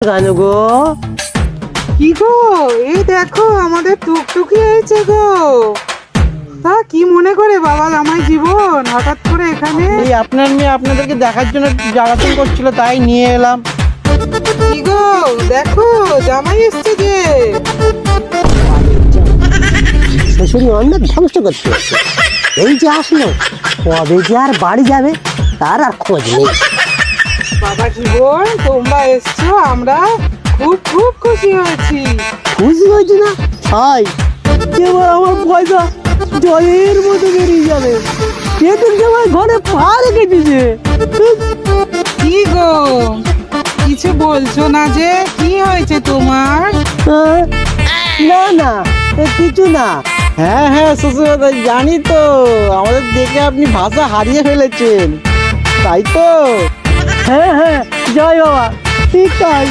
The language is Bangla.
কেন গো? কি গো, এই দেখো আমাদের টুকটুকি হয়েছে গো। তা কি মনে করে বাবা জামাই জীবন হঠাৎ করে এখানে? এই আপনার মেয়ে আপনাদেরকে দেখার জন্য জ্বালাতন করছিল, তাই নিয়ে এলাম। কি গো দেখো জামাই এসছে যে। শ্বশুরি অনেক ধ্বংস করতে এসছে। এই যে আসলো, কবে যে আর বাড়ি যাবে তার আর খোঁজ নেই। বাবা জীবন তোমরা এসছো, আমরা খুব খুব খুশি হয়েছি। খুশি হয়েছি না? তাই এবার আমার পয়সা জলের মতো বেরিয়ে যাবে। এদের জামাই ঘরে পা রেখেছি যে। কি গো কিছু বলছো না যে, কি হয়েছে তোমার? না না, কিছু না। হ্যাঁ হ্যাঁ শ্বশুর জানি তো, আমাদের দেখে আপনি ভাষা হারিয়ে ফেলেছেন, তাই তো? হ্যাঁ হ্যাঁ, জয় বাবা, ঠিক তাই।